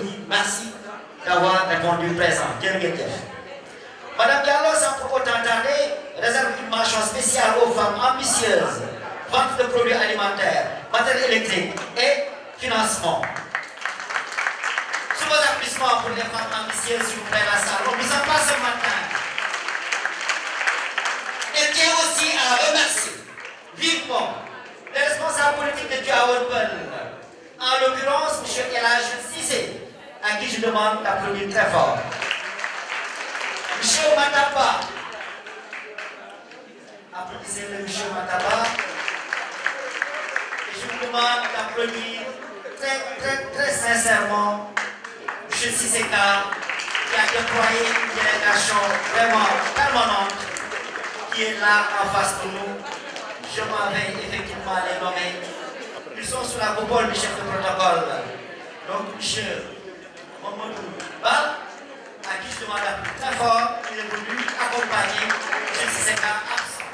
dis merci d'avoir répondu présent. Madame Diallo, sans pour autant tarder, réserve une mention spéciale aux femmes ambitieuses, vente de produits alimentaires, matériel électrique et financement. Sous vos applaudissements pour les femmes ambitieuses, s'il vous plaît, la salle. On ne nous en pas ce matin. Et tient aussi à remercier vivement les responsables politiques de Tivaouane, en l'occurrence M. Elhadji Cissé, à qui je demande d'applaudir très fort. Monsieur Mataba, applaudissez le monsieur Mataba, et je vous demande d'applaudir très sincèrement monsieur Sisseka, qui a déployé une délégation vraiment permanente, qui est là en face de nous. Je m'en vais effectivement les nommer. Ils sont sous la coupole du chef de protocole. Donc, monsieur Mamadou Ba, à qui je demande très fort, il est venu accompagner M. Sisseka absent.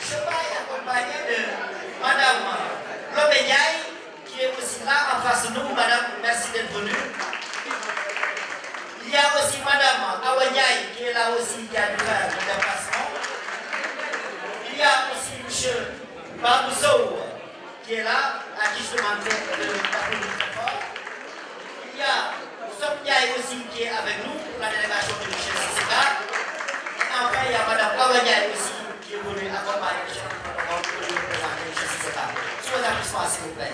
Je vais accompagné de Madame Lobédiaï, qui est aussi là en face de nous. Madame, merci d'être venue. Il y a aussi Madame Awanyai, qui est là aussi, qui a dû faire le déplacement. Il y a aussi M. Baboussou, qui est là, à qui je demandais de l'applaudir très fort. Il y a Sopniaï aussi qui est avec nous pour la délégation de M. Sisseka. Et enfin, il y a Mme Awanyai aussi qui est venue accompagner le chef de protocole pour lui présenter M. Sisseka. Sous vos applaudissements, s'il vous plaît.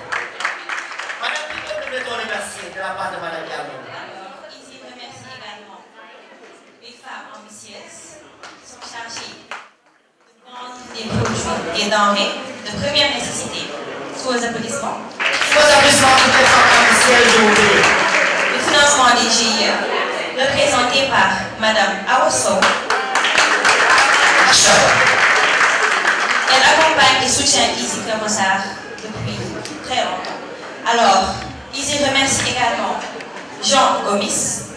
Madame Pico, nous devons remercier de la part de Mme Diallo. Alors, ici, je remercie également les femmes ambitieuses qui sont chargées de vendre des produits et denrées de première nécessité. Sous vos applaudissements. Sous vos applaudissements pour les femmes ambitieuses, je vous prie. Le financement des GIE, représenté par Mme Awosso. Elle accompagne et soutient Easy Kermassar depuis très longtemps. Alors, Easy remercie également Jean Gomis,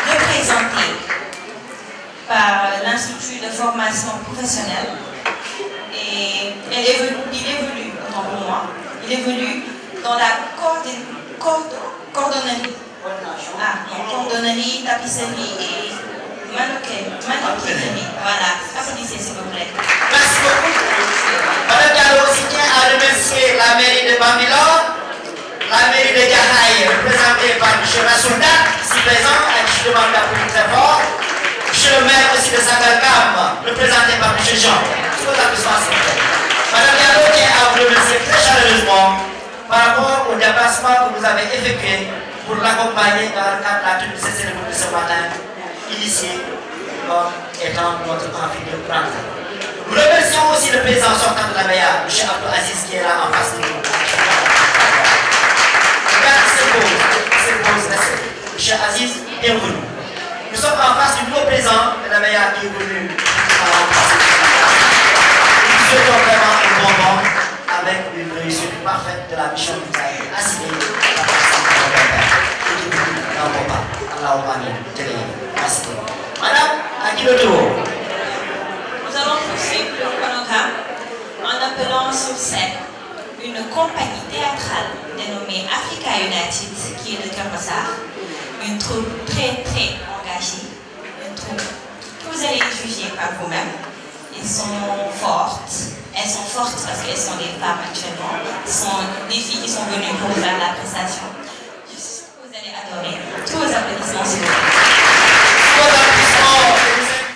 représenté par l'Institut de formation professionnelle. Et il est venu, autant pour moi, il est venu dans la cordonnerie. Cordonnerie, tapisserie et maroquinerie. Voilà, applaudissez s'il vous plaît. Merci beaucoup. Madame Diallo aussi tient à remercier la mairie de Bambilor, la mairie de Jahaï, représentée par M. Rassoulda, ici présent, à qui je demande d'applaudir très fort. M. le maire aussi de Sagalkam, représenté par M. Jean. Sous vos applaudissements, s'il vous plaît. Madame Diallo tient à vous remercier très chaleureusement par rapport au déplacement que vous avez effectué pour l'accompagner dans le cadre de la tenue de cette cérémonie de ce matin, initiée comme étant notre amphi de printemps. Nous remercions aussi le président sortant de la MEA, M. Abdou Aziz, qui est là en face de nous. Regardez ces pauses, M. Aziz, bienvenue. Nous sommes en face du nouveau président de la MEA qui est venu. Nous souhaitons vraiment un bon vent avec une réussite parfaite de la mission qui a été assignée par Merci. Madame, à qui le tour? Nous allons poursuivre le chronogramme en appelant sur scène une compagnie théâtrale dénommée Africa United, qui est de Kermassar, une troupe très engagée, une troupe que vous allez juger par vous-même. Elles sont fortes parce qu'elles sont des femmes actuellement. Ce sont des filles qui sont venues pour faire la prestation. Je suis sûre que vous allez adorer. Tous vos applaudissements, s'il vous plaît.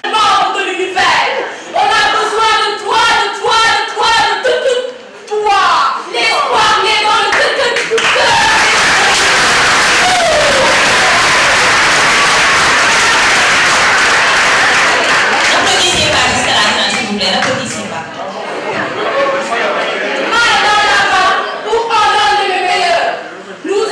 Membre de l'univers, on a besoin de toi, de toi. L'espoir n'est dans le N'applaudissez pas jusqu'à la fin, s'il vous plaît. N'applaudissez pas. Main dans la main pour en donner le meilleur. Nous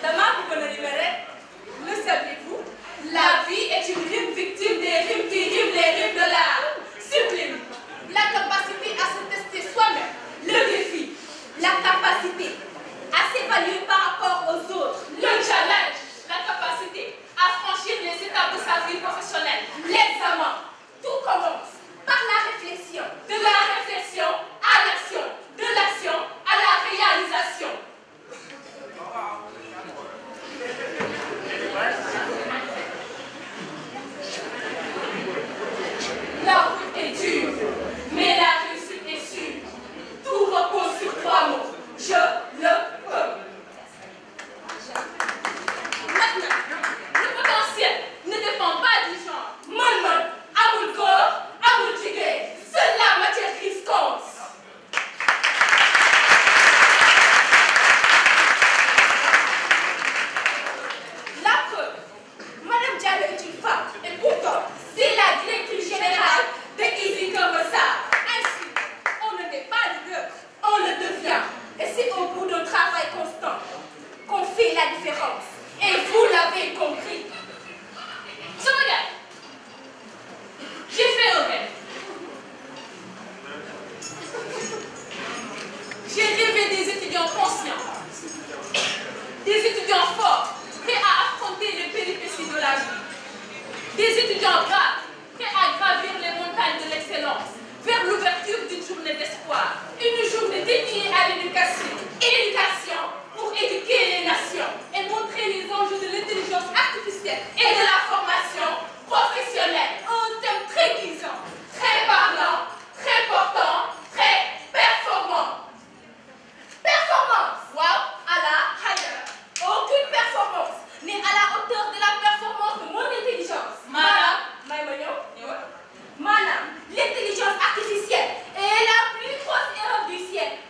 Demain, vous me libérer. Le saviez-vous? La vie est une rime victime des rimes qui riment les rimes de l'art. Sublime. La capacité à se tester soi-même. Le défi. La capacité à s'évaluer par rapport aux autres. Le challenge. La capacité à franchir les étapes de sa vie professionnelle. L'examen. Tout commence par la réflexion. De la réflexion à l'action. De l'action à la réalisation. La route est dure, mais la réussite est sûre. Tout repose sur 3 mots. Je le peux. Maintenant, le potentiel ne dépend pas du genre. Man, amul corps, amul jigéen. Seule la matière grise compte. La preuve, Madame Diallo est une femme, et pourtant, c'est la directrice générale de Easy Commerçant. Ainsi, on ne n'est pas leader, on le devient. Et c'est au bout d'un travail constant qu'on fait la différence. Et vous l'avez compris. Je regarde. J'ai fait un rêve. J'ai rêvé des étudiants conscients, des étudiants forts, prêts à affronter les péripéties de la vie, des étudiants braves, prêts à gravir les montagnes de l'excellence, vers l'ouverture d'une journée d'espoir, une journée dédiée à l'éducation. Éducation pour éduquer les nations et montrer les enjeux de l'intelligence artificielle et de la formation professionnelle. Un thème très guisant, très parlant, très portant, très performant. Performance, wow, à la higher. Aucune performance n'est à la hauteur de la performance de mon intelligence. Madame, l'intelligence artificielle est la plus grosse erreur du siècle.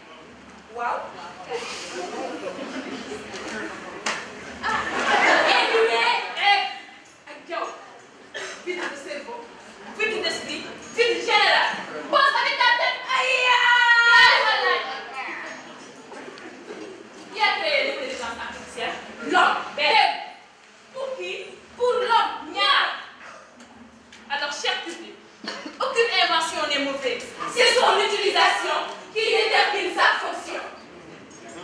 Wow. Vide de cerveau, vide d'esprit, vide général. Pense avec ta tête. Aïe, aïe. Qui a créé l'intelligence artificielle? L'homme. Pour qui? Pour l'homme. Nya. Alors, cher public, aucune invention n'est mauvaise. C'est son utilisation qui détermine sa fonction.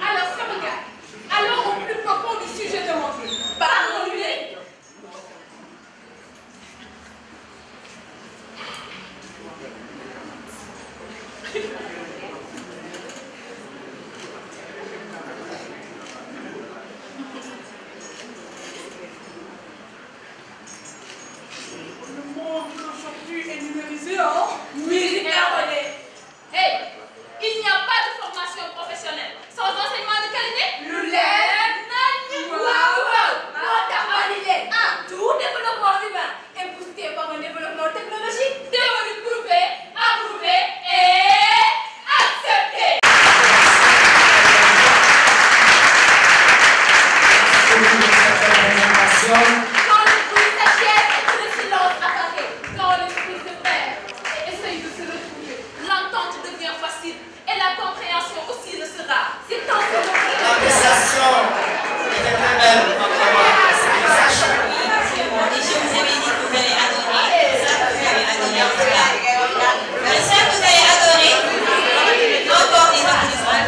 Alors, ça me garde. Allons au plus profond du sujet demandé. Parlons-lui. Le monde d'aujourd'hui est numérisé, hein? Musique erronée. Hey, il n'y a pas de formation professionnelle sans enseignement de qualité. Le lait. Wow. Tout développement humain est boosté par un développement technologique. Théorie prouvée, approuvée et acceptée. Quand l'esprit s'achève et que le silence apparaît, quand l'esprit se perd et essaye de se retrouver, l'entente devient facile et la compréhension aussi le sera. C'est tant que L'appréciation était très belle entre moi. C'est bon. Et je vous avais dit que vous allez adorer. Ça, vous allez adorer en tout cas. Mais ça, vous allez adorer. Encore des applaudissements.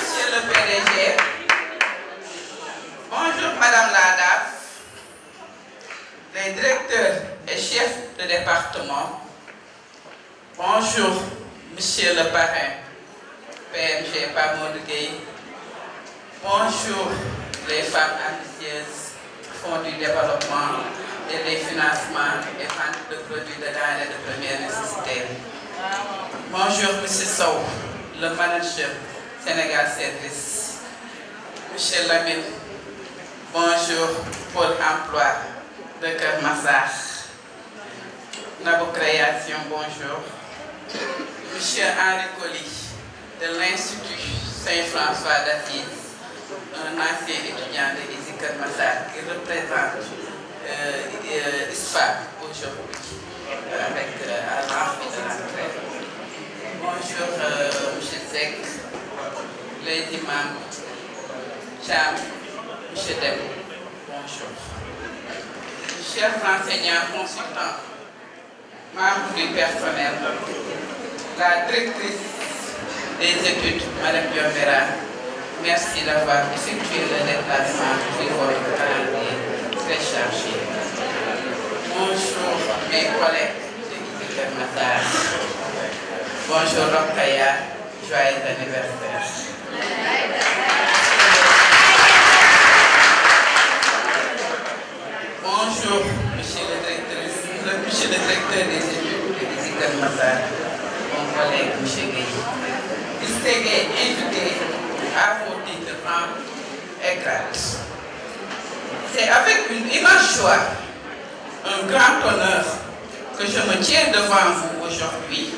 Monsieur le PDG, bonjour Madame la DAF, les directeurs et chefs de département, bonjour Monsieur le parrain, PMG Pamod Gueye, bonjour les femmes ambitieuses, Fonds du développement et les financements et ventes de produits de denrées de première nécessité. Bonjour Monsieur Sow, le manager Sénégal Service. Monsieur Lamine, bonjour Pôle emploi de Kermassar. Nabou Création, bonjour. Monsieur Henri Colli de l'Institut Saint-François d'Assise, un ancien étudiant de Easy Kër Massar qui représente ISFA aujourd'hui avec à l'entrée de la retraite. Bonjour M. Zek, les imams, Cham, M. Dem, bonjour. Chers enseignants, consultants, membres du personnel, la directrice des études, Mme Diombera, merci d'avoir effectué le déplacement sur votre calendrier très chargé. Bonjour mes collègues de Kër Massar. Bonjour Rokhaya, joyeux anniversaire. Bonjour monsieur le directeur des études de Kër Massar, mon collègue M. Gueye. Distingué invité à vos titres rang et grade. C'est avec une immense joie, un grand honneur que je me tiens devant vous aujourd'hui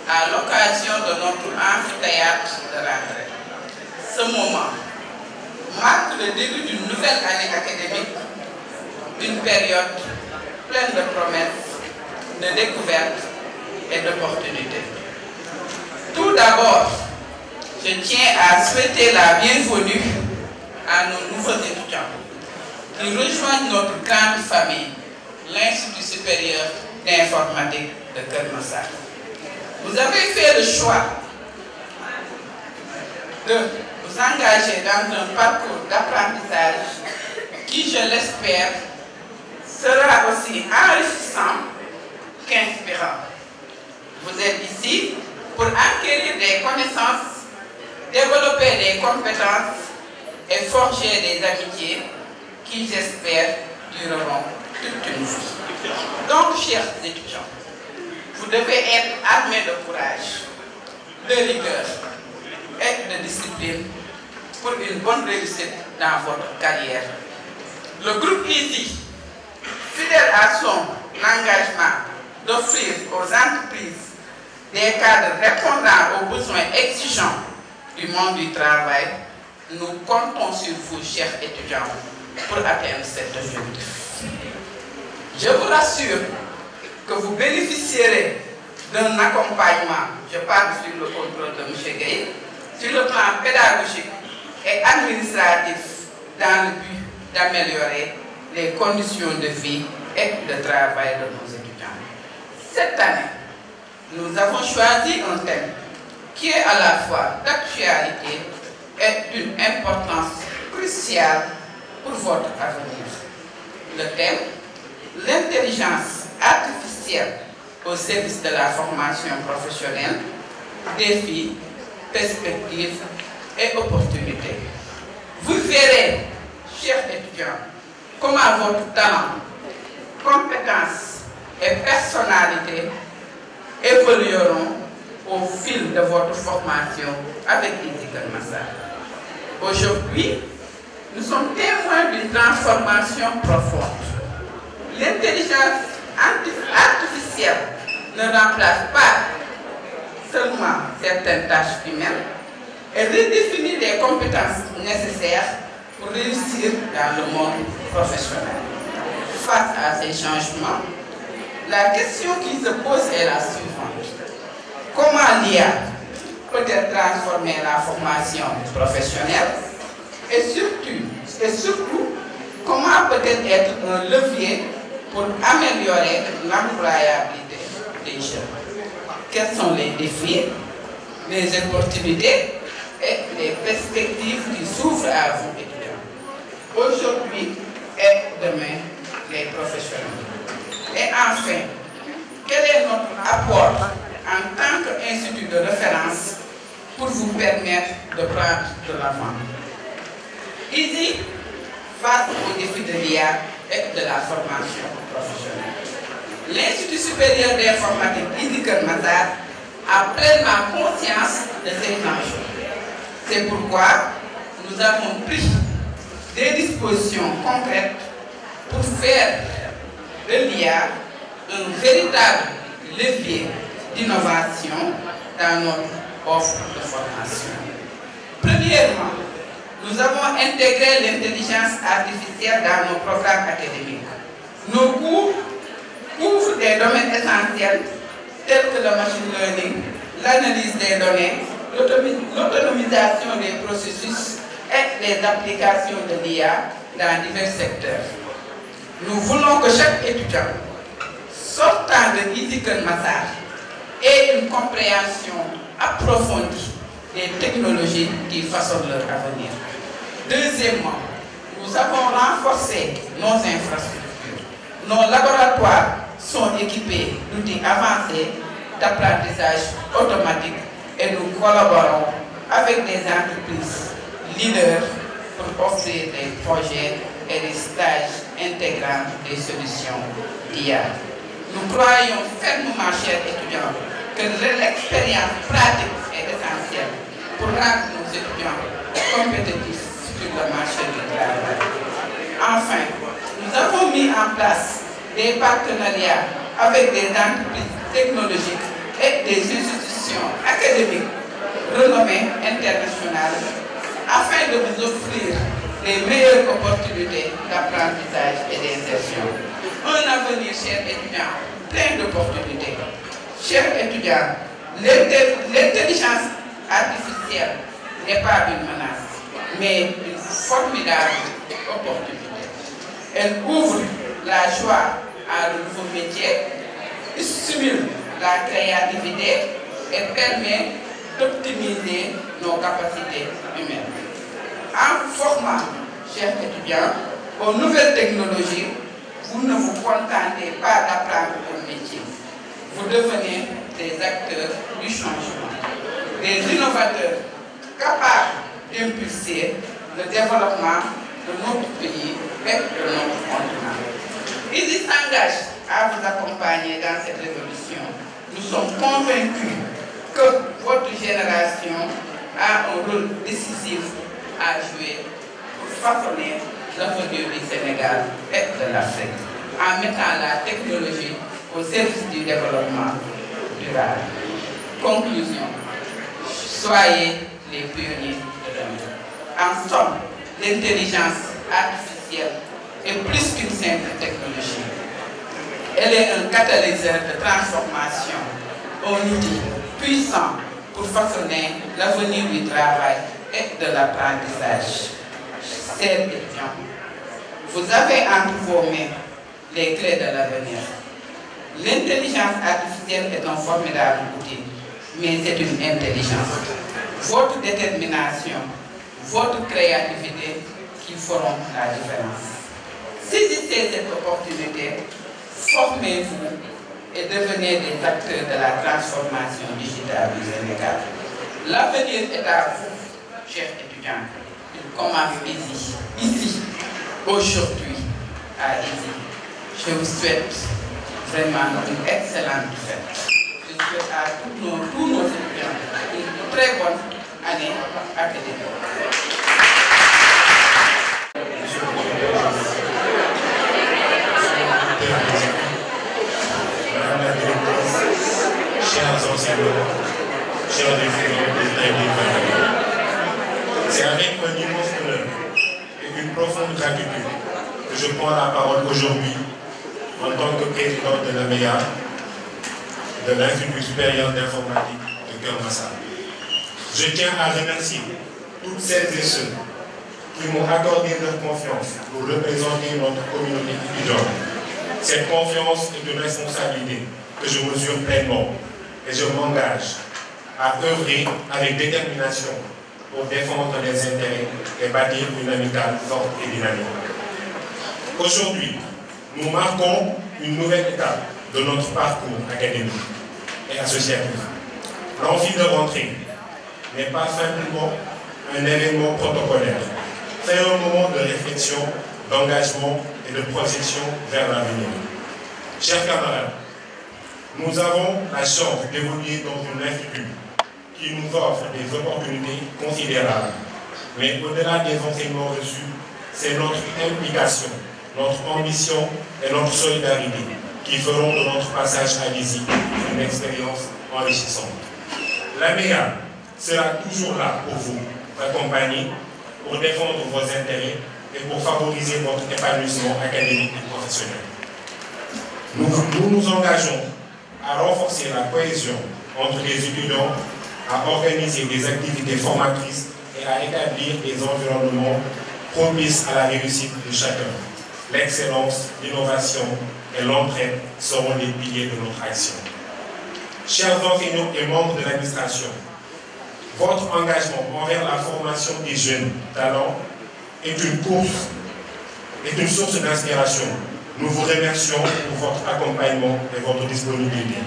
à l'occasion de notre amphithéâtre de rentrée. Ce moment marque le début d'une nouvelle année académique, d'une période pleine de promesses, de découvertes et d'opportunités. Tout d'abord, je tiens à souhaiter la bienvenue à nos nouveaux étudiants qui rejoignent notre grande famille, l'Institut supérieur d'informatique de Kër Massar. Vous avez fait le choix de vous engager dans un parcours d'apprentissage qui, je l'espère, sera aussi enrichissant qu'inspirant. Vous êtes ici pour acquérir des connaissances, développer des compétences et forger des amitiés qui, j'espère, dureront toute une vie. Donc, chers étudiants, vous devez être armés de courage, de rigueur et de discipline pour une bonne réussite dans votre carrière. Le groupe ISI, fidèle à son engagement d'offrir aux entreprises des cadres répondant aux besoins exigeants du monde du travail, nous comptons sur vous, chers étudiants, pour atteindre cet objectif. Je vous rassure que vous bénéficierez d'un accompagnement, je parle sur le contrôle de M. Gueye, sur le plan pédagogique et administratif, dans le but d'améliorer les conditions de vie et de travail de nos étudiants. Cette année, nous avons choisi un thème qui est à la fois d'actualité et d'une importance cruciale pour votre avenir. Le thème, l'intelligence artificielle au service de la formation professionnelle, défis, perspectives et opportunités. Vous verrez, chers étudiants, comment votre talent, compétences et personnalité évolueront au fil de votre formation avec ISI Kër Massar. Aujourd'hui, nous sommes témoins d'une transformation profonde. L'intelligence artificielle ne remplace pas seulement certaines tâches humaines, elle redéfinit les compétences nécessaires pour réussir dans le monde professionnel. Face à ces changements, la question qui se pose est la suivante. Comment l'IA peut-elle transformer la formation professionnelle et surtout, comment peut-elle être un levier pour améliorer l'employabilité des jeunes? Quels sont les défis, les opportunités et les perspectives qui s'ouvrent à vous, étudiants, aujourd'hui et demain, les professionnels? Et enfin, quel est notre apport en tant qu'institut de référence pour vous permettre de prendre de l'avant? ISI, face aux défis de l'IA et de la formation professionnelle. L'Institut supérieur d'informatique ISI Kër Massar a pleinement conscience de ces enjeux. C'est pourquoi nous avons pris des dispositions concrètes pour faire de l'IA un véritable levier d'innovation dans notre offre de formation. Premièrement, nous avons intégré l'intelligence artificielle dans nos programmes académiques. Nos cours couvrent des domaines essentiels tels que le machine learning, l'analyse des données, l'autonomisation des processus et les applications de l'IA dans divers secteurs. Nous voulons que chaque étudiant sortant de Easy Keur Massar ait une compréhension approfondie des technologies qui façonnent leur avenir. Deuxièmement, nous avons renforcé nos infrastructures. Nos laboratoires sont équipés d'outils avancés d'apprentissage automatique et nous collaborons avec des entreprises leaders pour offrir des projets et des stages intégrant des solutions d'IA. Nous croyons fermement, chers étudiants, que l'expérience pratique est essentielle pour rendre nos étudiants compétitifs sur le marché du travail. Enfin, nous avons mis en place des partenariats avec des entreprises technologiques et des institutions académiques renommées internationales afin de vous offrir les meilleures opportunités d'apprentissage et d'insertion. Un avenir, chers étudiants, plein d'opportunités. Chers étudiants, l'intelligence artificielle n'est pas une menace, mais une formidable opportunité. Elle ouvre la joie à de nouveaux métiers, stimule la créativité et permet d'optimiser nos capacités humaines. En formant, chers étudiants, aux nouvelles technologies, vous ne vous contentez pas d'apprendre un métier. Vous devenez des acteurs du changement, des innovateurs capables d'impulser le développement de notre pays et de notre continent. Easy s'engage à vous accompagner dans cette révolution. Nous sommes convaincus que votre génération a un rôle décisif à jouer pour façonner l'avenir du Sénégal et de l'Afrique, en mettant la technologie au service du développement durable. Conclusion, soyez les pionniers de demain. En somme, l'intelligence artificielle est plus qu'une simple technologie. Elle est un catalyseur de transformation, un outil puissant pour façonner l'avenir du travail et de l'apprentissage. Chers étudiants, vous avez entre vos mains les clés de l'avenir. L'intelligence artificielle est un formidable outil, mais c'est une intelligence. Votre détermination, votre créativité qui feront la différence. Saisissez cette opportunité, formez-vous et devenez des acteurs de la transformation digitale du Sénégal. L'avenir est à vous, chers étudiants. Il commence ici, aujourd'hui, à Easy. Je vous souhaite vraiment une excellente fête. Je souhaite à tous nos étudiants une très bonne année académique. Madame la directrice, chers enseignants, chers étudiants, c'est avec un immense honneur et une profonde gratitude que je prends la parole aujourd'hui en tant que président de l'AMEA, de l'Institut supérieur d'informatique de Keur Massar. Je tiens à remercier toutes celles et ceux qui m'ont accordé leur confiance pour représenter notre communauté étudiante. Cette confiance est une responsabilité que je mesure pleinement et je m'engage à œuvrer avec détermination pour défendre les intérêts et bâtir une amicale forte et dynamique. Aujourd'hui, nous marquons une nouvelle étape de notre parcours académique et associatif. L'envie de rentrer n'est pas simplement un événement protocolaire, c'est un moment de réflexion, d'engagement et de projection vers l'avenir. Chers camarades, nous avons la chance d'évoluer dans une institut qui nous offre des opportunités considérables. Mais au-delà des enseignements reçus, c'est notre implication, notre ambition et notre solidarité qui feront de notre passage à l'ISI une expérience enrichissante. L'AMEA sera toujours là pour vous accompagner, pour défendre vos intérêts et pour favoriser votre épanouissement académique et professionnel. Nous nous engageons à renforcer la cohésion entre les étudiants, à organiser des activités formatrices et à établir des environnements propices à la réussite de chacun. L'excellence, l'innovation et l'entraide seront les piliers de notre action. Chers enseignants et membres de l'administration, votre engagement envers la formation des jeunes talents est une source d'inspiration. Nous vous remercions pour votre accompagnement et votre disponibilité.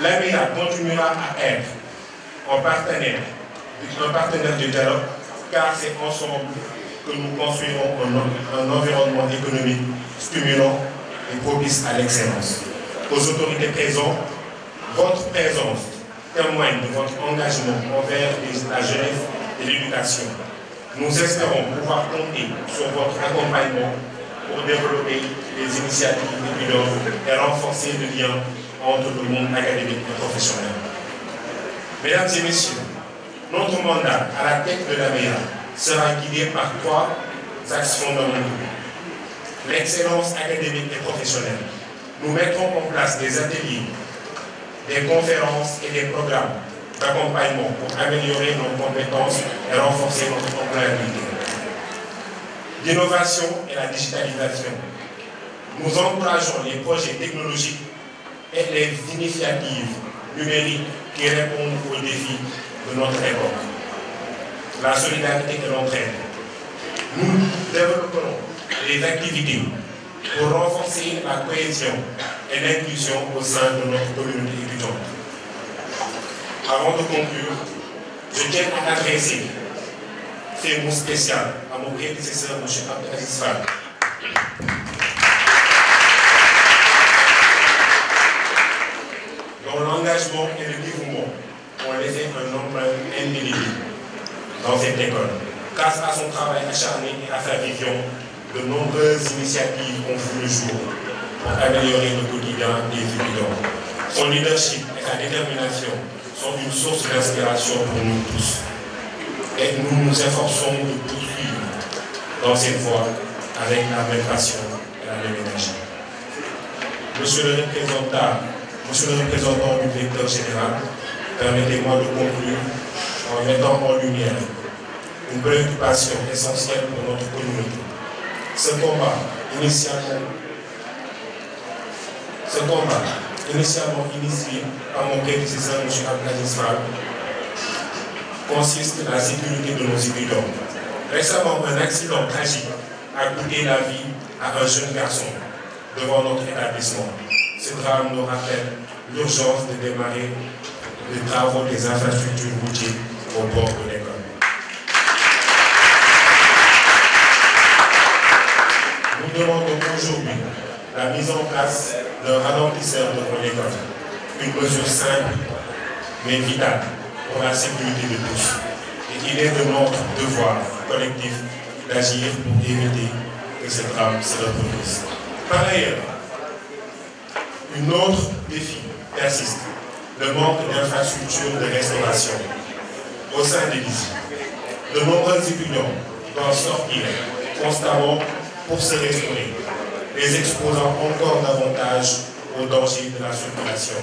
L'AMEA continuera à être un partenaire du dialogue, car c'est ensemble que nous construirons un environnement économique stimulant et propice à l'excellence. Aux autorités présentes, votre présence témoigne de votre engagement envers la jeunesse et l'éducation. Nous espérons pouvoir compter sur votre accompagnement pour développer les initiatives étudiantes et renforcer le lien entre le monde académique et professionnel. Mesdames et messieurs, notre mandat à la tête de l'AMEA sera guidé par 3 axes fondamentaux. L'excellence académique et professionnelle. Nous mettrons en place des ateliers, des conférences et des programmes d'accompagnement pour améliorer nos compétences et renforcer notre employabilité. L'innovation et la digitalisation. Nous encourageons les projets technologiques et les initiatives numériques qui répondent aux défis de notre époque. La solidarité et l'entraide. Nous développerons des activités pour renforcer la cohésion et l'inclusion au sein de notre communauté étudiante. Avant de conclure, je tiens à adresser ces mots spéciaux à mon prédécesseur, M. Abdelaziz Fall. Dont l'engagement et le dévouement ont laissé un empreinte indélébile dans cette école. Grâce à son travail acharné et à sa vision, de nombreuses initiatives ont vu le jour pour améliorer le quotidien des étudiants. Son leadership et sa détermination sont une source d'inspiration pour nous tous. Et nous nous efforçons de poursuivre dans cette voie avec la même passion et la même énergie. Monsieur le représentant du directeur général, permettez-moi de conclure en mettant en lumière une préoccupation essentielle pour notre communauté. Ce combat, initialement initié par mon prédécesseur, M. Abdelaziz Fall, consiste à la sécurité de nos étudiants. Récemment, un accident tragique a coûté la vie à un jeune garçon devant notre établissement. Ce drame nous rappelle l'urgence de démarrer les travaux des infrastructures routières au bord de l'école. Nous demandons aujourd'hui la mise en place d'un ralentisseur devant l'école, une mesure simple mais vitale pour la sécurité de tous. Et il est de notre devoir collectif d'agir pour éviter que ce drame se reproduise. Par ailleurs, un autre défi persiste, le manque d'infrastructures de restauration au sein des lycées. De nombreux étudiants doivent sortir constamment pour se restaurer, les exposant encore davantage aux dangers de la circulation.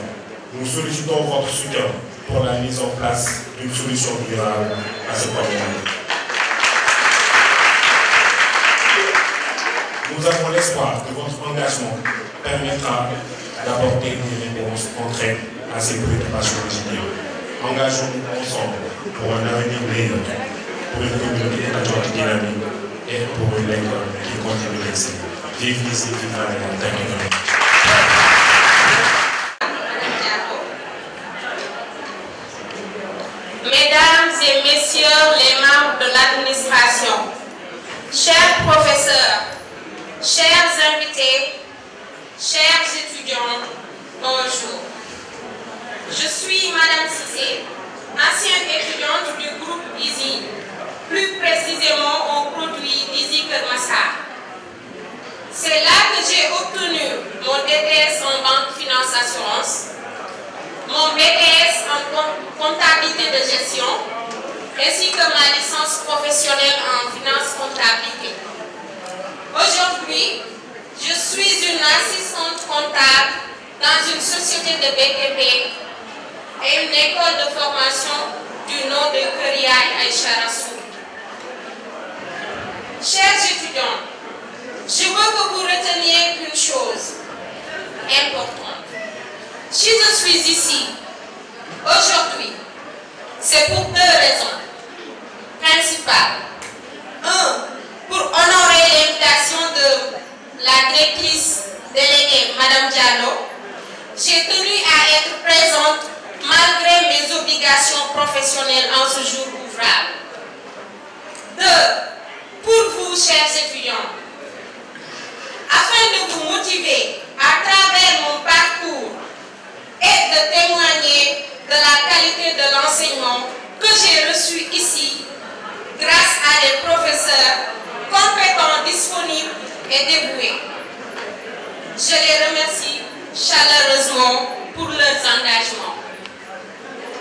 Nous sollicitons votre soutien pour la mise en place d'une solution durable à ce problème. Nous avons l'espoir que votre engagement permettra d'apporter des réponses concrètes à ces préoccupations légitimes. Engageons-nous ensemble pour un avenir meilleur, pour une communauté étudiante dynamique et pour une école qui continue d'exceller. Vive ici, vive la réalité. Mesdames et messieurs les membres de l'administration, chers professeurs, chers invités, chers étudiants, bonjour. Je suis Madame Cissé, ancienne étudiante du groupe ISI, plus précisément au produit ISI Kermassar. C'est là que j'ai obtenu mon DTS en banque finance assurance, mon BTS en comptabilité de gestion, ainsi que ma licence professionnelle en finance comptabilité. Aujourd'hui, je suis une assistante comptable dans une société de BTP et une école de formation du nom de Kuriai Aïcha Rassou. Chers étudiants, je veux que vous reteniez une chose importante. Si je suis ici aujourd'hui, c'est pour 2 raisons principales. 1. Pour honorer l'invitation de la directrice déléguée, Madame Diallo. J'ai tenu à être présente malgré mes obligations professionnelles en ce jour ouvrable. 2. Pour vous, chers étudiants, afin de vous motiver à travers mon parcours et de témoigner de la qualité de l'enseignement que j'ai reçu ici grâce à des professeurs compétents, disponibles et dévoués. Je les remercie chaleureusement pour leurs engagements.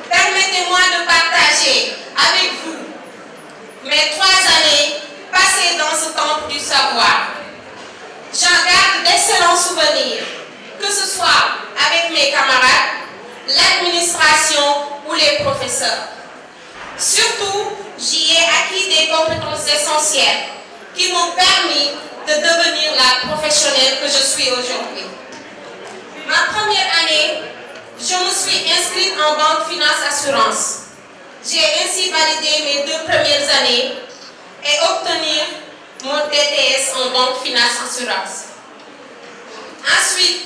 Permettez-moi de partager avec vous mes 3 années passées dans ce temple du savoir. J'en garde d'excellents souvenirs, que ce soit avec mes camarades, l'administration ou les professeurs. Surtout, j'y ai acquis des compétences essentielles qui m'ont permis de devenir la professionnelle que je suis aujourd'hui. Ma première année, je me suis inscrite en banque finance assurance. J'ai ainsi validé mes 2 premières années et obtenu mon DTS en banque finance assurance. Ensuite,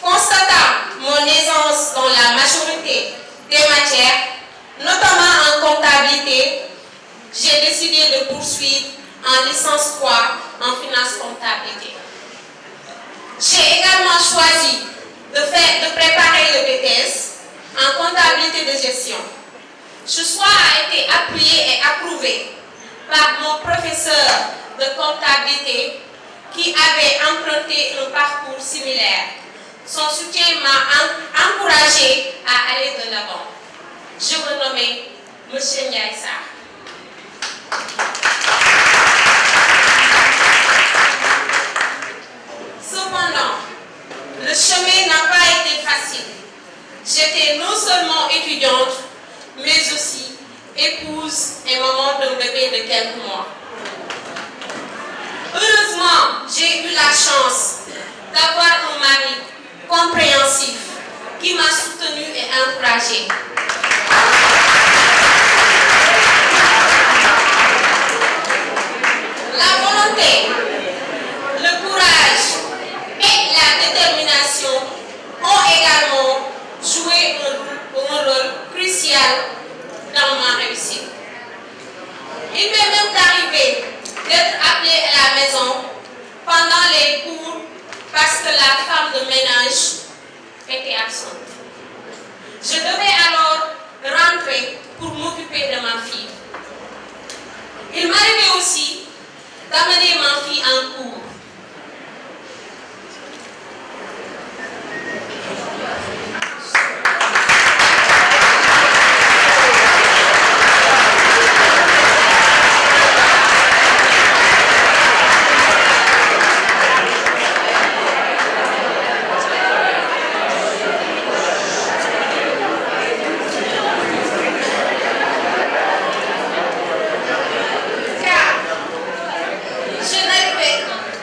constatant mon aisance dans la majorité des matières, notamment en comptabilité, j'ai décidé de poursuivre en licence 3 en finance comptabilité. J'ai également choisi de préparer le BTS en comptabilité de gestion. Ce choix a été appuyé et approuvé par mon professeur de comptabilité qui avait emprunté un parcours similaire. Son soutien m'a encouragé à aller de l'avant. Je veux nommer M. Ndiaye Sarr. Cependant, le chemin n'a pas été facile. J'étais non seulement étudiante, mais aussi épouse et maman d'un bébé de quelques mois. Heureusement, j'ai eu la chance d'avoir un mari compréhensif qui m'a soutenue et encouragée. La volonté, le courage et la détermination ont également joué un rôle crucial dans ma réussite. Il m'est même arrivé d'être appelée à la maison pendant les cours parce que la femme de ménage était absente. Je devais alors rentrer pour m'occuper de ma fille. Il m'arrivait aussi d'amener ma fille en cours.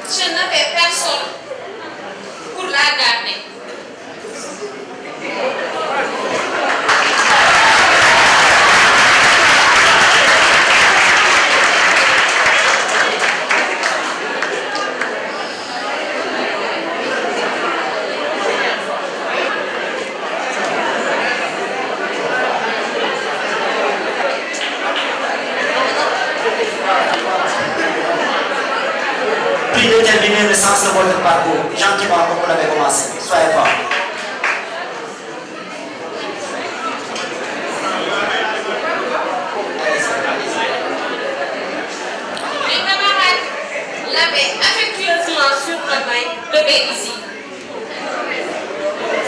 Je n'avais personne pour la garder. Puis déterminer le sens de votre parcours, gentiment comme vous l'avez commencé. Soyez forts. Mes camarades l'avaient affectueusement surnommé ici.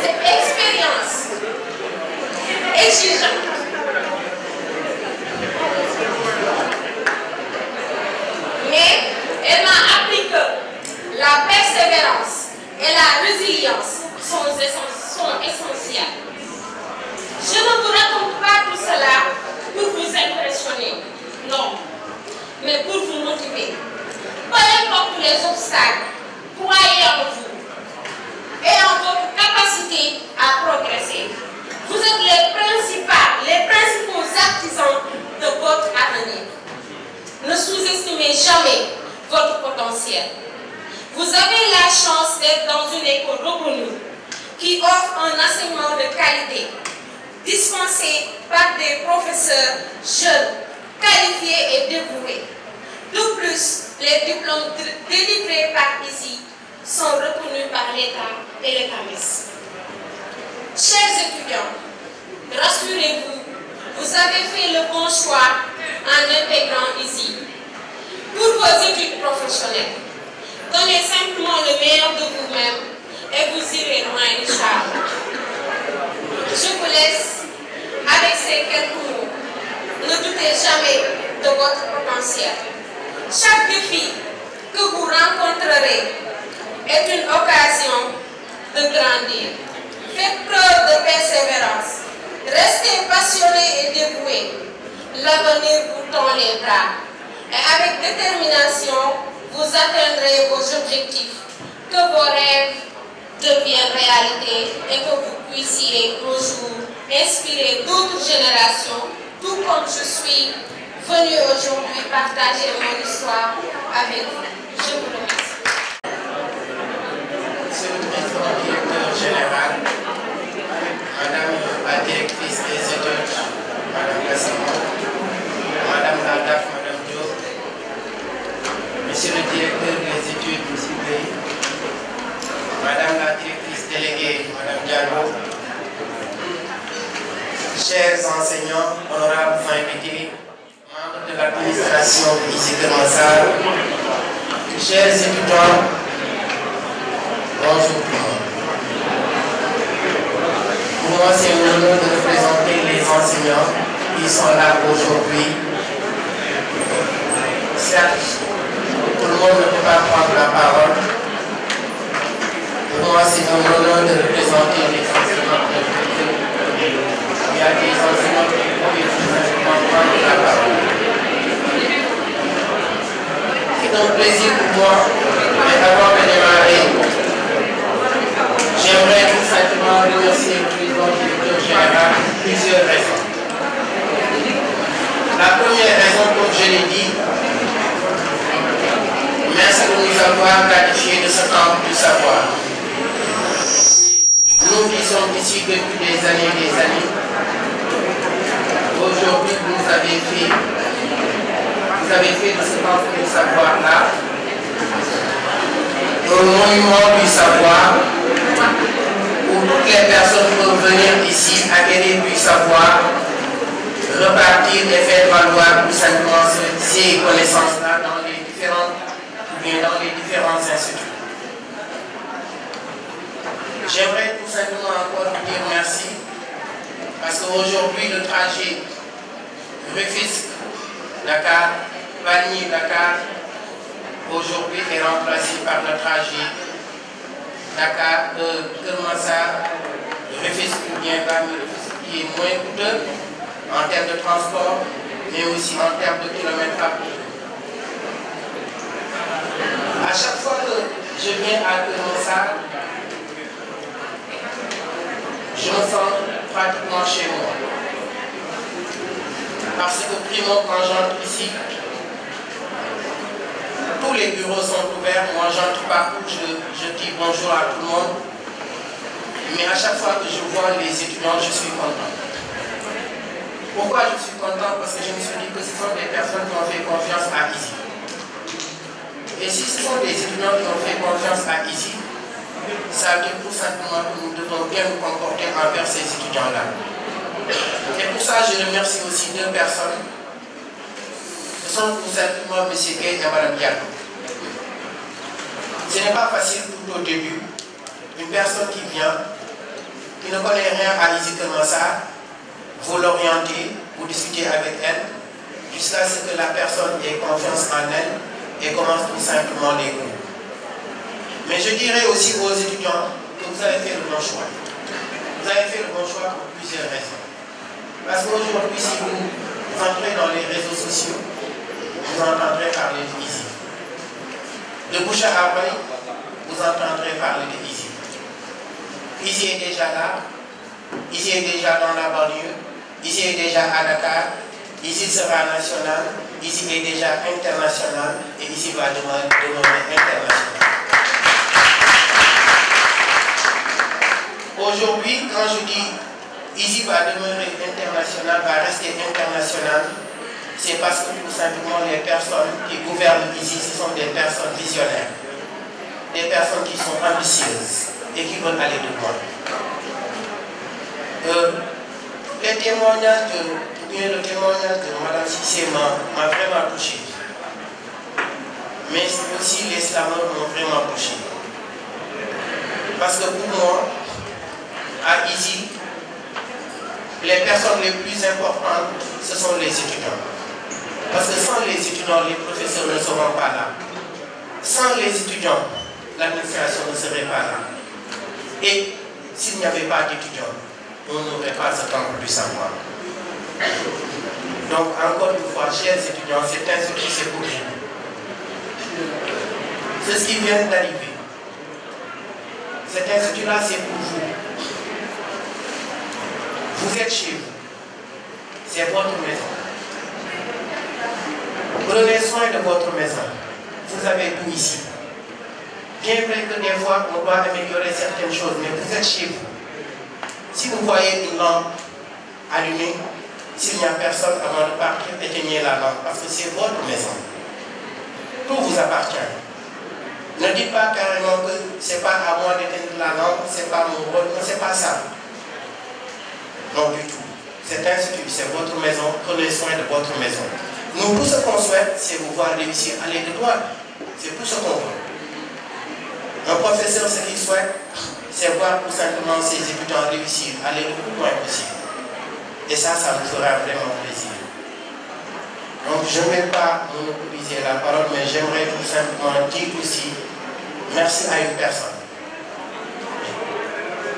Cette expérience exigeante et la résilience sont essentielles. Je ne vous raconte pas tout cela pour vous impressionner, non, mais pour vous motiver. Peu importe les obstacles, croyez en vous et en votre capacité à progresser. Vous êtes les principaux artisans de votre avenir. Ne sous-estimez jamais votre potentiel. Vous avez la chance d'être dans une école reconnue qui offre un enseignement de qualité, dispensé par des professeurs jeunes, qualifiés et dévoués. De plus, les diplômes délivrés par ici sont reconnus par l'État et les CAMES. Chers étudiants, rassurez-vous, vous avez fait le bon choix en intégrant ici. Pour vos études professionnelles, donnez simplement le meilleur de vous-même et vous irez loin, Inch'Allah. Je vous laisse avec ces quelques mots. Ne doutez jamais de votre potentiel. Chaque défi que vous rencontrerez est une occasion de grandir. Faites preuve de persévérance. Restez passionnés et dévoués. L'avenir vous tend les bras. Et avec détermination, vous atteindrez vos objectifs. Que vos rêves deviennent réalité et que vous puissiez un jour inspirer d'autres générations, tout comme je suis venue aujourd'hui partager mon histoire avec vous. Je vous remercie. Monsieur le Président directeur général, Madame la directrice des études, Madame Gassama, Madame la DAF, Madame Diop, Monsieur le directeur des études, Monsieur Bey, Madame la directrice déléguée, Madame Diallo, chers enseignants, honorables invités, membres de l'administration ici de Massar, chers étudiants, bonjour tout le monde. Pour moi, c'est un honneur de représenter les enseignants qui sont là aujourd'hui. Certes, tout le monde ne peut pas prendre la parole. Pour moi, c'est un honneur de représenter les enseignants. Il y a des enseignants qui peuvent tout simplement prendre la parole. C'est un plaisir pour moi, mais avant de démarrer, j'aimerais tout simplement remercier le président directeur général pour plusieurs raisons. La première raison, comme je l'ai dit, merci de nous avoir gratifié de ce temple du savoir. Nous qui sommes ici depuis des années, aujourd'hui vous avez fait de ce temple du savoir-là un monument du savoir où toutes les personnes peuvent venir ici acquérir du savoir, repartir et faire valoir tout simplement ces connaissances-là dans les différents instituts. J'aimerais tout simplement encore vous dire merci parce qu'aujourd'hui le trajet Rufisque-Dakar, Pagny-Dakar, aujourd'hui est remplacé par le trajet Dakar, Kermassar, Rufisque ou bien Rufisque qui est moins coûteux en termes de transport, mais aussi en termes de kilomètres à pied. À chaque fois que je viens à Kermassar, je me sens pratiquement chez moi. Parce que primo, quand j'entre ici, tous les bureaux sont ouverts, moi j'entre partout, je dis bonjour à tout le monde. Mais à chaque fois que je vois les étudiants, je suis content. Pourquoi je suis content? Parce que je me suis dit que ce sont des personnes qui ont fait confiance à ici. Et si ce sont des étudiants qui ont fait confiance à ici, ça veut dire tout simplement que nous devons bien nous comporter envers ces étudiants-là. Et pour ça, je remercie aussi deux personnes. Ce sont tout simplement M. Gay et Mme Diallo. Ce n'est pas facile tout au début. Une personne qui vient, qui ne connaît rien à Isi Kermassar, vous l'orientez, vous discutez avec elle, jusqu'à ce que la personne ait confiance en elle et commence tout simplement les cours. Mais je dirais aussi aux étudiants que vous avez fait le bon choix. Vous avez fait le bon choix pour plusieurs raisons. Parce qu'aujourd'hui, si vous entrez dans les réseaux sociaux, vous entendrez parler d'ISI. De bouche à oreille, vous entendrez parler d'ISI. ISI est déjà là, ISI est déjà dans la banlieue, ISI est déjà à Dakar, ISI sera national, ISI est déjà international et ISI va demeurer international. Aujourd'hui, quand je dis ISI va demeurer international, va rester international, c'est parce que tout simplement les personnes qui gouvernent ISI, ce sont des personnes visionnaires, des personnes qui sont ambitieuses et qui veulent aller de loin. Le témoignage de Mme Cissé m'a vraiment touché. Mais aussi les slameurs m'ont vraiment touché. Parce que pour moi, à ISI, les personnes les plus importantes, ce sont les étudiants. Parce que sans les étudiants, les professeurs ne seront pas là. Sans les étudiants, l'administration ne serait pas là. Et s'il n'y avait pas d'étudiants, on n'aurait pas ce temps du savoir. Donc, encore une fois, chers étudiants, cet institut, c'est pour vous. C'est ce qui vient d'arriver. Cet institut-là, c'est pour vous. Vous êtes chez vous. C'est votre maison. Prenez soin de votre maison. Vous avez tout ici. Bien vrai que des fois, on doit améliorer certaines choses, mais vous êtes chez vous. Si vous voyez une lampe allumée, s'il n'y a personne avant de partir, éteignez la lampe, parce que c'est votre maison. Tout vous appartient. Ne dites pas carrément que ce n'est pas à moi d'éteindre la lampe, ce n'est pas mon rôle, non, ce n'est pas ça. Non du tout. Cet institut, c'est votre maison, prenez soin de votre maison. Nous, tout ce qu'on souhaite, c'est vous voir réussir, aller de loin. C'est tout ce qu'on veut. Un professeur, ce qu'il souhaite, c'est voir tout simplement ses étudiants réussir, aller le plus loin possible. Et ça nous fera vraiment plaisir. Donc, je ne vais pas monopoliser la parole, mais j'aimerais tout simplement dire aussi merci à une personne.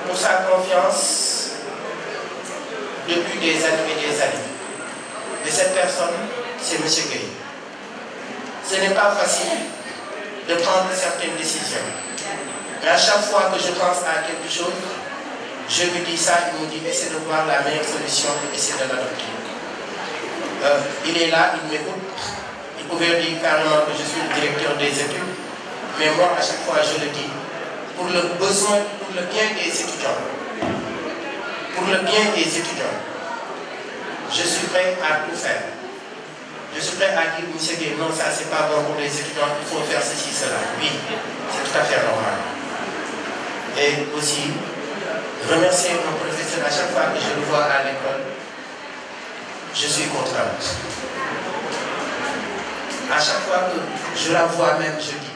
Pour sa confiance depuis des années et des années. Et cette personne, c'est M. Gueye. Ce n'est pas facile de prendre certaines décisions. Mais à chaque fois que je pense à quelque chose, je lui dis ça, il me dit essaie de voir la meilleure solution et essaie de l'adopter. Il est là, il m'écoute. Il pouvait dire carrément que je suis le directeur des études, mais moi à chaque fois je le dis, pour le besoin, pour le bien des étudiants, pour le bien des étudiants, je suis prêt à tout faire. Je suis prêt à dire, M. Gueye, non, ça c'est pas bon pour les étudiants, il faut faire ceci, cela. Oui, c'est tout à fait normal. Et aussi, remercier mon professeur à chaque fois que je le vois à l'école, je suis content. À chaque fois que je la vois même, je dis,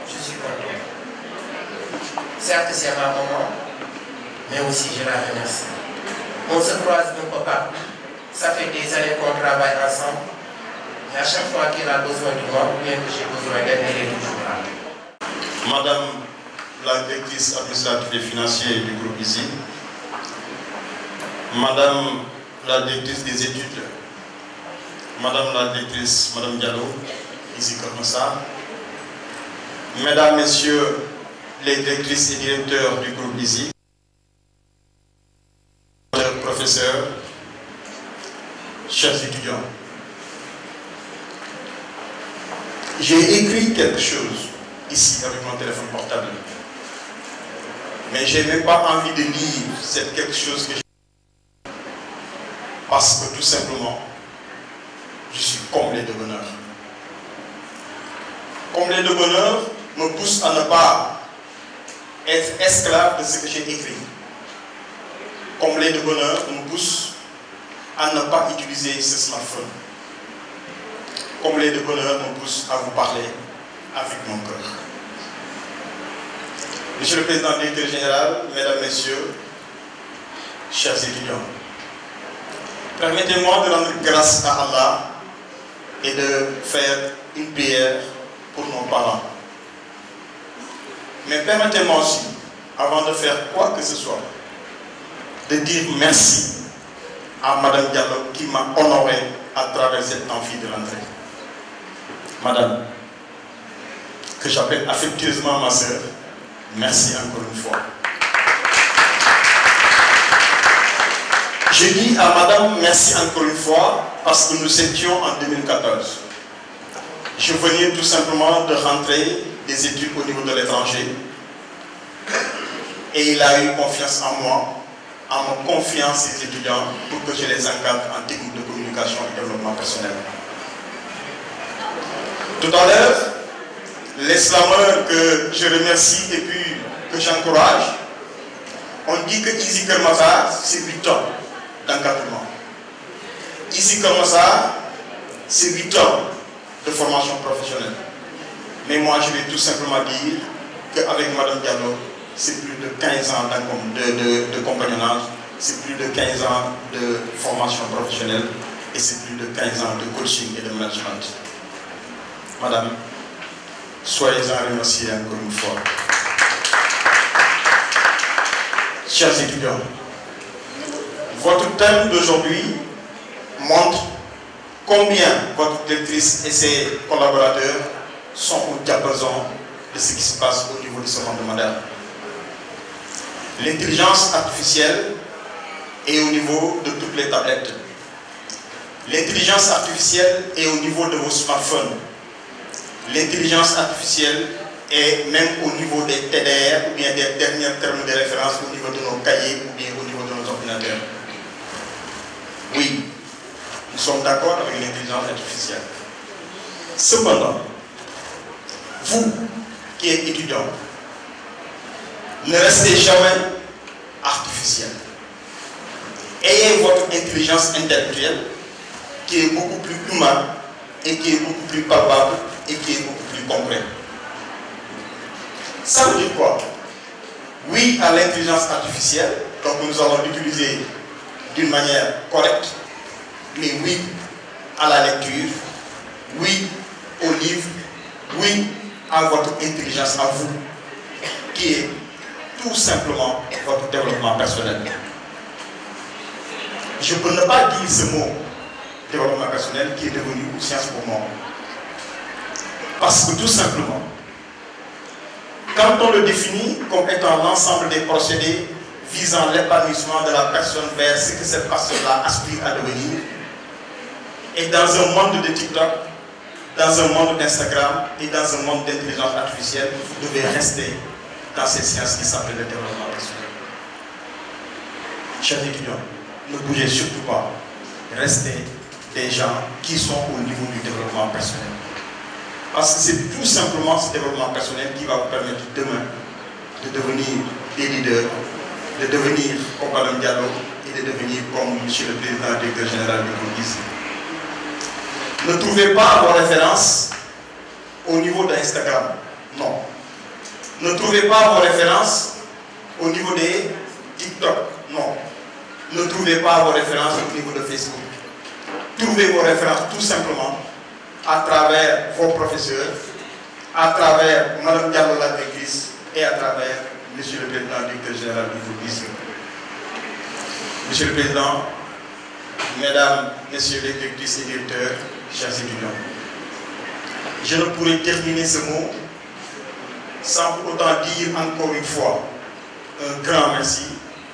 je suis content. Certes, c'est ma maman, mais aussi je la remercie. On se croise un peu partout. Ça fait des années qu'on travaille ensemble. Et à chaque fois qu'elle a besoin de moi, ou bien que j'ai besoin d'elle, elle est toujours là. Madame la directrice administrative et financière du groupe ISI, Madame la directrice des études, Madame la directrice, Madame Diallo, ISI Kermassar, Mesdames, Messieurs les directrices et directeurs du groupe ISI, chers professeurs, chers étudiants, j'ai écrit quelque chose ici avec mon téléphone portable. Mais je n'ai pas envie de lire cette quelque chose que j'ai. Parce que tout simplement, je suis comblé de bonheur. Comblé de bonheur me pousse à ne pas être esclave de ce que j'ai écrit. Comblé de bonheur me pousse à ne pas utiliser ce smartphone. Comblé de bonheur me pousse à vous parler avec mon cœur. Monsieur le Président directeur général, Mesdames, Messieurs, chers étudiants, permettez-moi de rendre grâce à Allah et de faire une prière pour nos parents. Mais permettez-moi aussi, avant de faire quoi que ce soit, de dire merci à Madame Diallo qui m'a honoré à travers cette amphi de l'entrée. Madame, que j'appelle affectueusement ma sœur, merci encore une fois. Je dis à Madame merci encore une fois parce que nous étions en 2014. Je venais tout simplement de rentrer des études au niveau de l'étranger et il a eu confiance en moi, en me confiant ses étudiants pour que je les encadre en technique de communication et développement personnel. Tout à l'heure, les slameurs que je remercie et puis que j'encourage, on dit que Ici Kermassar, c'est 8 ans d'encadrement. Ici Kermassar, c'est 8 ans de formation professionnelle. Mais moi, je vais tout simplement dire qu'avec Mme Diallo, c'est plus de 15 ans de compagnonnage, c'est plus de 15 ans de formation professionnelle et c'est plus de 15 ans de coaching et de management. Madame, soyez-en remerciés encore une fois. Chers étudiants, votre thème d'aujourd'hui montre combien votre directrice et ses collaborateurs sont au diapason de ce qui se passe au niveau du second de mandat. L'intelligence artificielle est au niveau de toutes les tablettes. L'intelligence artificielle est au niveau de vos smartphones. L'intelligence artificielle est même au niveau des TDR ou bien des derniers termes de référence au niveau de nos cahiers ou bien au niveau de nos ordinateurs. Oui, nous sommes d'accord avec l'intelligence artificielle. Cependant, vous qui êtes étudiant, ne restez jamais artificiel. Ayez votre intelligence intellectuelle qui est beaucoup plus humaine et qui est beaucoup plus palpable et qui est beaucoup plus concret. Ça veut dire quoi? Oui à l'intelligence artificielle, donc nous allons l'utiliser d'une manière correcte, mais oui à la lecture, oui au livre, oui à votre intelligence à vous, qui est tout simplement votre développement personnel. Je peux ne pas dire ce mot, développement personnel, qui est devenu une science pour moi. Parce que tout simplement, quand on le définit comme étant l'ensemble des procédés visant l'épanouissement de la personne vers ce que cette personne-là aspire à devenir, et dans un monde de TikTok, dans un monde d'Instagram et dans un monde d'intelligence artificielle, vous devez rester dans ces sciences qui s'appellent le développement personnel. Chers étudiants, ne bougez surtout pas. Restez des gens qui sont au niveau du développement personnel. Parce que c'est tout simplement ce développement personnel qui va vous permettre demain de devenir des leaders, de devenir comme Mme Diallo et de devenir comme M. le Président directeur général du groupe ici. Ne trouvez pas vos références au niveau d'Instagram. Non. Ne trouvez pas vos références au niveau des TikTok. Non. Ne trouvez pas vos références au niveau de Facebook. Trouvez vos références tout simplement à travers vos professeurs, à travers Mme Diallo la directrice et à travers M. le Président directeur général du groupe ici. Monsieur le Président, Mesdames, Messieurs les directrices et directeurs, chers étudiants, je ne pourrais terminer ce mot sans pour autant dire encore une fois un grand merci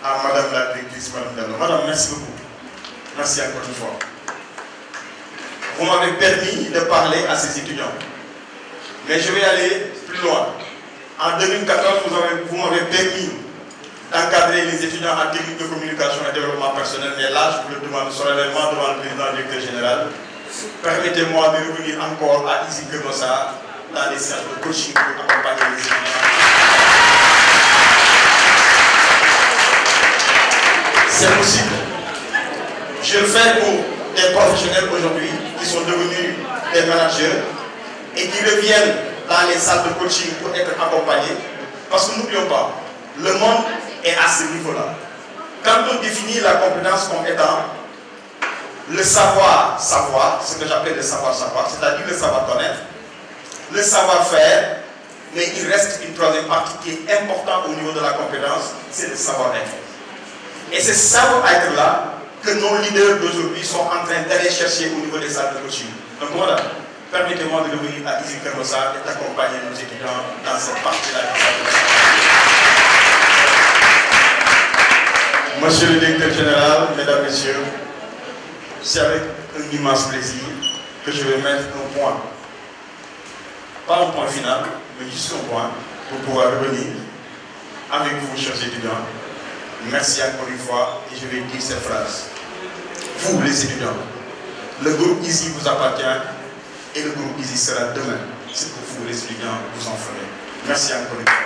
à Madame la directrice, Madame Diallo. Madame, merci beaucoup. Merci encore une fois. Vous m'avez permis de parler à ces étudiants. Mais je vais aller plus loin. En 2014, vous m'avez permis d'encadrer les étudiants en technique de communication et développement personnel. Mais là, je vous le demande solennellement devant le président directeur général. Permettez-moi de revenir encore à Ici Kermassar dans les séances de coaching pour accompagner les étudiants. C'est possible. Je le fais pour des professionnels aujourd'hui qui sont devenus des managers et qui reviennent dans les salles de coaching pour être accompagnés. Parce que n'oublions pas, le monde est à ce niveau-là. Quand on définit la compétence comme étant le savoir-savoir, ce que j'appelle le savoir-savoir, c'est-à-dire le savoir-connaître, le savoir-faire Mais il reste une troisième partie qui est importante au niveau de la compétence, c'est le savoir-être. Et ce savoir-être-là que nos leaders d'aujourd'hui sont en train d'aller chercher au niveau des salles de coaching. Donc voilà, permettez-moi de revenir à Usine Keur Massar et d'accompagner nos étudiants dans cette partie-là. Monsieur le directeur général, mesdames, messieurs, c'est avec un immense plaisir que je vais mettre un point. Pas un point final, mais juste un point pour pouvoir revenir avec vous, chers étudiants. Merci encore une fois et je vais dire cette phrase. Vous, les étudiants, le groupe ici vous appartient et le groupe ici sera demain. C'est pour vous, les étudiants, vous en ferez. Merci encore une fois.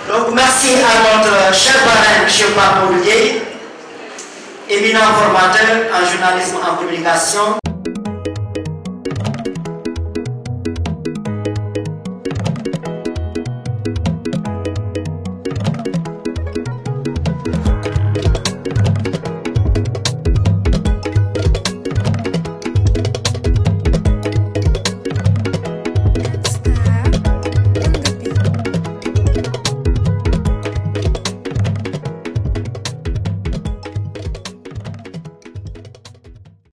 Donc merci à notre cher parrain, M. Pape Gueye, éminent formateur en journalisme en communication,